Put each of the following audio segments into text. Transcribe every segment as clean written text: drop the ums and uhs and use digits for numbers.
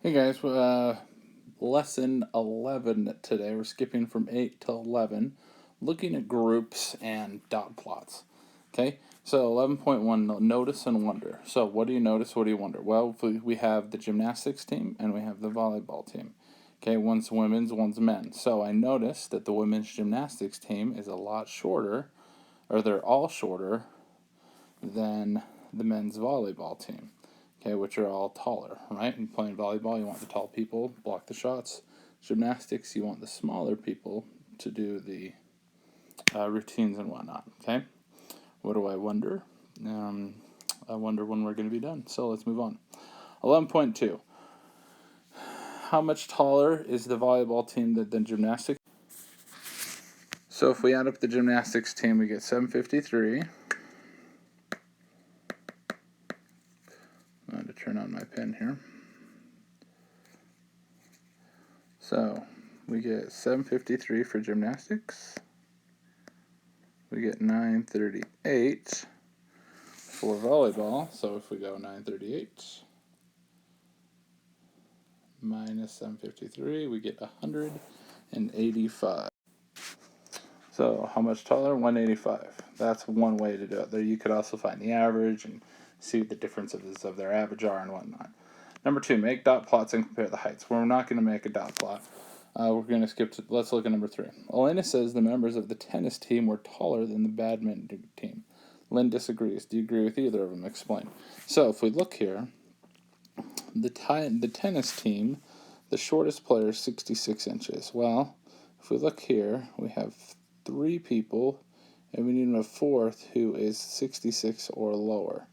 Hey guys, lesson 11 today. We're skipping from 8 to 11, looking at groups and dot plots. Okay, so 11.1, notice and wonder. So what do you notice, what do you wonder? Well, we have the gymnastics team and we have the volleyball team. Okay, one's women's, one's men. So I noticed that the women's gymnastics team is a lot shorter, or they're all shorter than the men's volleyball team. Okay, which are all taller, right? And playing volleyball, you want the tall people block the shots. Gymnastics, you want the smaller people to do the routines and whatnot. Okay, what do I wonder? I wonder when we're going to be done. So let's move on. 11.2. How much taller is the volleyball team than gymnastics? So if we add up the gymnastics team, we get 753. I'm going to turn on my pen here. So we get 753 for gymnastics. We get 938 for volleyball. So if we go 938 minus 753, we get 185. So how much taller? 185. That's one way to do it. There you could also find the average and see what the differences of their average are and whatnot. Number 2, make dot plots and compare the heights. We're not going to make a dot plot. We're going to skip to, let's look at number 3. Elena says the members of the tennis team were taller than the badminton team. Lynn disagrees. Do you agree with either of them? Explain. So if we look here, the tennis team, the shortest player is 66 inches. Well, if we look here, we have 3 people, and we need a 4th who is 66 or lower.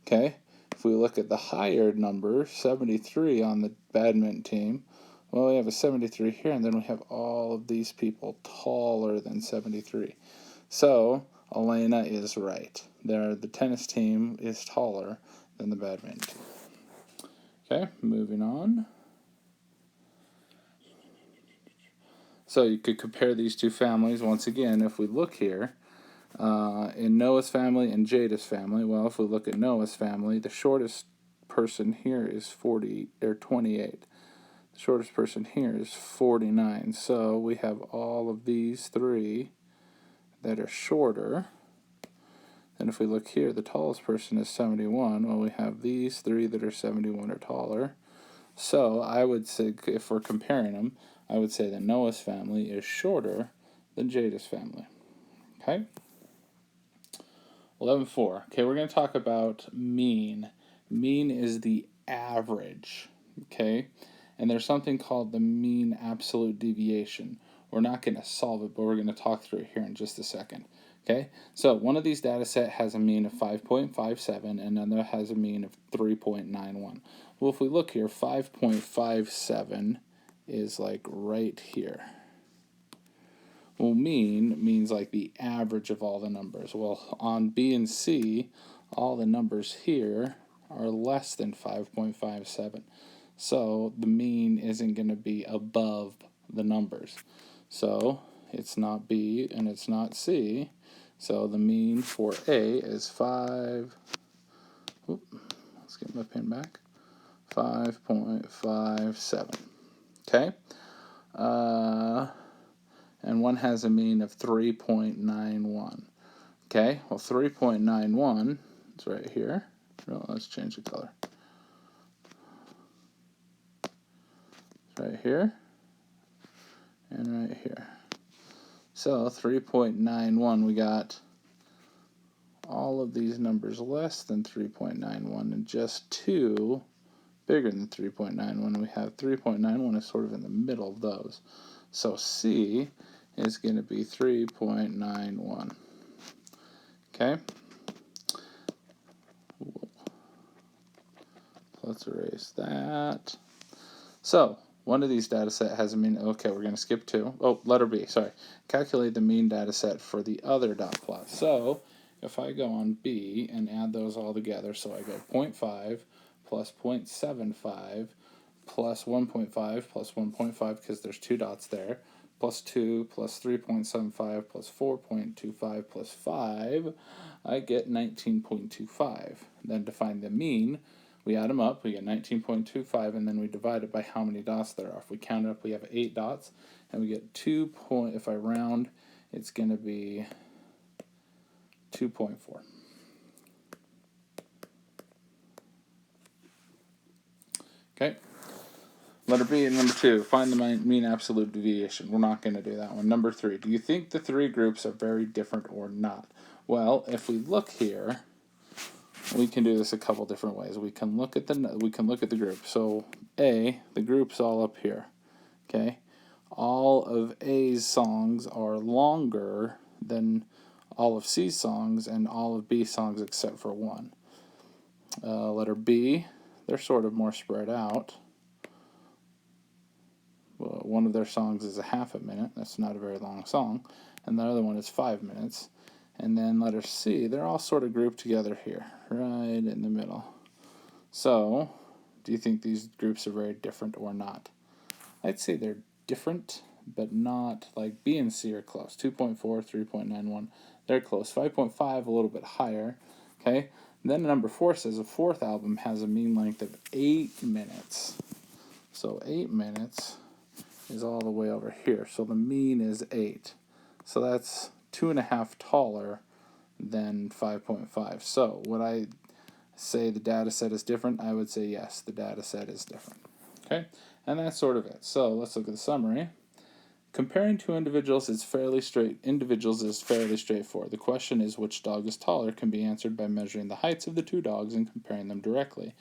Okay? If we look at the higher number, 73 on the badminton team, well, we have a 73 here, and then we have all of these people taller than 73. So, Elena is right. The tennis team is taller than the badminton team. Okay, moving on. So you could compare these two families once again. If we look here, in Noah's family and Jada's family, well, if we look at Noah's family, the shortest person here is 28. The shortest person here is 49. So we have all of these 3 that are shorter. And if we look here, the tallest person is 71. Well, we have these 3 that are 71 or taller. So I would say, if we're comparing them, I would say that Noah's family is shorter than Jada's family. Okay? 11.4. Okay, we're going to talk about mean. Mean is the average. Okay? And there's something called the mean absolute deviation. We're not going to solve it, but we're going to talk through it here in just a second. Okay, so one of these data set has a mean of 5.57 and another has a mean of 3.91. Well, if we look here, 5.57 is like right here. Well, mean means like the average of all the numbers. Well, on B and C, all the numbers here are less than 5.57. So the mean isn't going to be above the numbers. So it's not B and it's not C. So the mean for A is 5. Let's get my pen back. 5.57. Okay. And one has a mean of 3.91. Okay. Well, 3.91 is right here. No, let's change the color. It's right here and right here. So 3.91, we got all of these numbers less than 3.91 and just 2 bigger than 3.91. We have 3.91 is sort of in the middle of those. So C is going to be 3.91. Okay? Let's erase that. So one of these data set has a mean. Okay, we're going to skip 2. Oh, letter B, sorry. Calculate the mean data set for the other dot plot. So if I go on B and add those all together, so I go 0.5 plus 0.75 plus 1.5 plus 1.5 because there's 2 dots there, plus 2 plus 3.75 plus 4.25 plus 5, I get 19.25. Then to find the mean, we add them up, we get 19.25, and then we divide it by how many dots there are. If we count it up, we have 8 dots, and we get 2 point, if I round, it's going to be 2.4. Okay. Letter B, number 2, find the mean absolute deviation. We're not going to do that one. Number 3, do you think the three groups are very different or not? Well, if we look here, we can do this a couple different ways. We can look at the group. So A, the group's all up here. Okay, all of A's songs are longer than all of C's songs and all of B's songs except for one. Letter B, they're sort of more spread out. Well, one of their songs is a half a minute. That's not a very long song. And the other one is 5 minutes. And then letter C, they're all sort of grouped together here, right in the middle. So, do you think these groups are very different or not? I'd say they're different, but not like B and C are close. 2.4, 3.91, they're close. 5.5, a little bit higher. Okay. And then number 4 says a fourth album has a mean length of 8 minutes. So 8 minutes is all the way over here. So the mean is 8. So that's 2.5 taller than 5.5. So would I say the data set is different? I would say yes, the data set is different. Okay, and that's sort of it. So let's look at the summary. Comparing two individuals is fairly straightforward. The question is which dog is taller can be answered by measuring the heights of the two dogs and comparing them directly.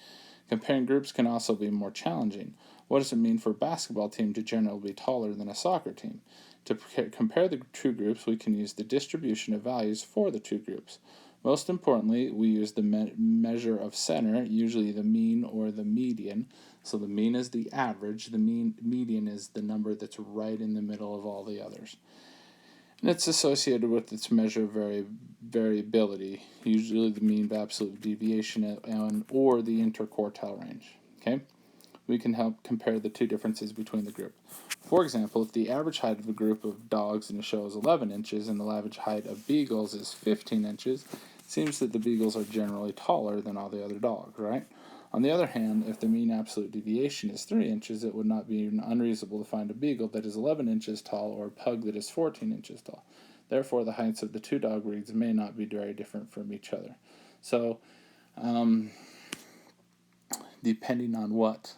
Comparing groups can also be more challenging. What does it mean for a basketball team to generally be taller than a soccer team? To compare the two groups, we can use the distribution of values for the two groups. Most importantly, we use the measure of center, usually the mean or the median. So the mean is the average, the median is the number that's right in the middle of all the others. And it's associated with its measure of variability, usually the mean absolute deviation or the interquartile range. Okay? We can help compare the two differences between the group. For example, if the average height of a group of dogs in a show is 11 inches and the average height of beagles is 15 inches, it seems that the beagles are generally taller than all the other dogs, right? On the other hand, if the mean absolute deviation is 3 inches, it would not be unreasonable to find a beagle that is 11 inches tall or a pug that is 14 inches tall. Therefore, the heights of the two dog breeds may not be very different from each other. So, depending on what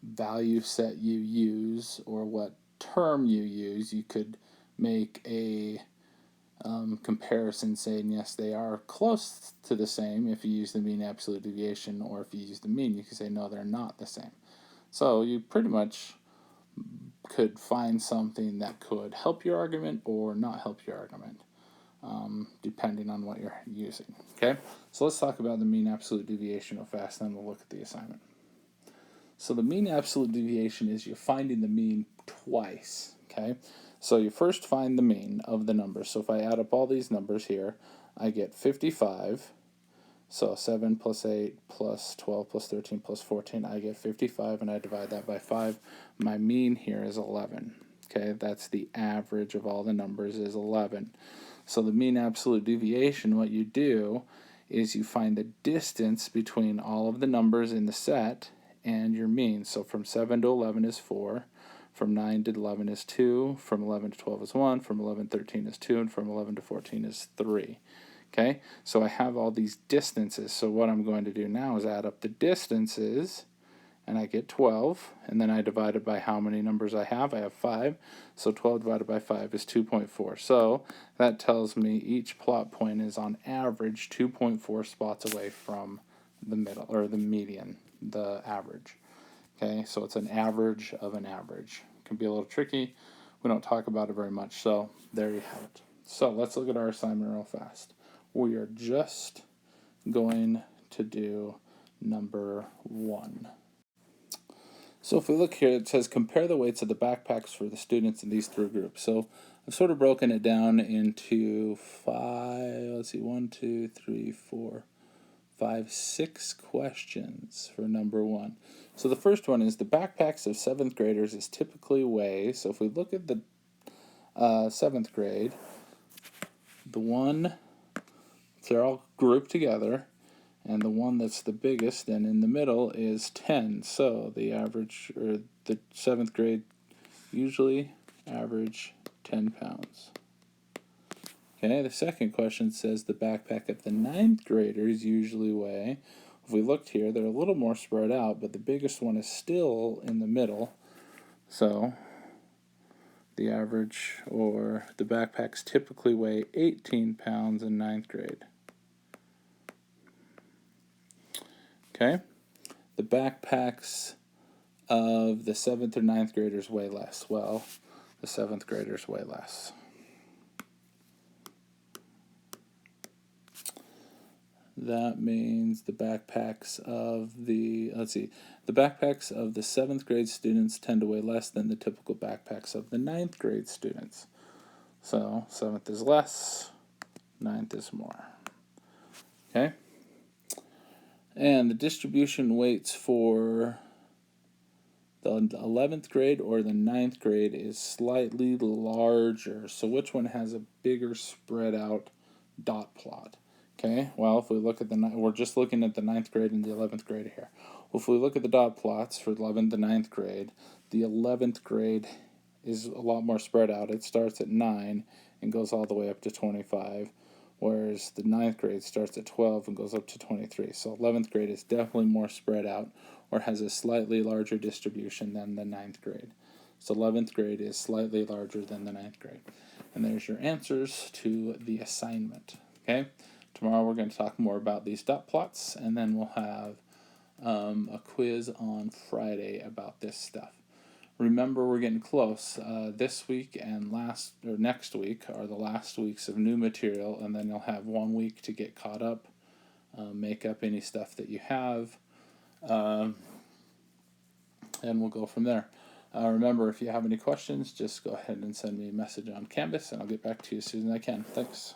value set you use or what term you use, you could make a comparison saying yes, they are close to the same if you use the mean absolute deviation, or if you use the mean, you could say no, they're not the same. So you pretty much could find something that could help your argument or not help your argument, depending on what you're using. Okay, so let's talk about the mean absolute deviation real fast, then we'll look at the assignment. So the mean absolute deviation is you're finding the mean twice, okay? So you first find the mean of the numbers. So if I add up all these numbers here, I get 55. So 7 plus 8 plus 12 plus 13 plus 14, I get 55, and I divide that by 5. My mean here is 11, okay? That's the average of all the numbers is 11. So the mean absolute deviation, what you do is you find the distance between all of the numbers in the set and your mean. So from 7 to 11 is 4, from 9 to 11 is 2, from 11 to 12 is 1, from 11 to 13 is 2, and from 11 to 14 is 3. Okay, so I have all these distances. So what I'm going to do now is add up the distances, and I get 12, and then I divide it by how many numbers I have. I have 5, so 12 divided by 5 is 2.4. So that tells me each plot point is on average 2.4 spots away from the middle, or the median, the average. Okay, so it's an average of an average. It can be a little tricky. We don't talk about it very much, so there you have it. So let's look at our assignment real fast. We are just going to do number 1. So if we look here, it says compare the weights of the backpacks for the students in these three groups. So I've sort of broken it down into 6 questions for number 1. So the first one is the backpacks of 7th graders is typically weigh. So if we look at the 7th grade, they're all grouped together, And the one that's the biggest and in the middle is 10. So the average, or the 7th grade usually average 10 pounds. Okay, the second question says the backpack of the 9th graders usually weigh. If we looked here, they're a little more spread out, but the biggest one is still in the middle. So the average, or the backpacks typically weigh 18 pounds in 9th grade. Okay, the backpacks of the 7th or 9th graders weigh less. Well, the 7th graders weigh less. That means the backpacks of the, the backpacks of the 7th grade students tend to weigh less than the typical backpacks of the 9th grade students. So 7th is less, 9th is more. Okay? And the distribution weights for the 11th grade or the 9th grade is slightly larger. So which one has a bigger spread out dot plot? Okay, well, if we look at we're just looking at the 9th grade and the 11th grade here. Well, if we look at the dot plots for 11th and 9th grade, the 11th grade is a lot more spread out. It starts at 9 and goes all the way up to 25, whereas the 9th grade starts at 12 and goes up to 23. So 11th grade is definitely more spread out, or has a slightly larger distribution than the 9th grade. So 11th grade is slightly larger than the 9th grade. And there's your answers to the assignment. Okay? Tomorrow we're going to talk more about these dot plots, and then we'll have a quiz on Friday about this stuff. Remember, we're getting close. This week and next week are the last weeks of new material, and then you'll have 1 week to get caught up, make up any stuff that you have, and we'll go from there. Remember, if you have any questions, just go ahead and send me a message on Canvas, and I'll get back to you as soon as I can. Thanks.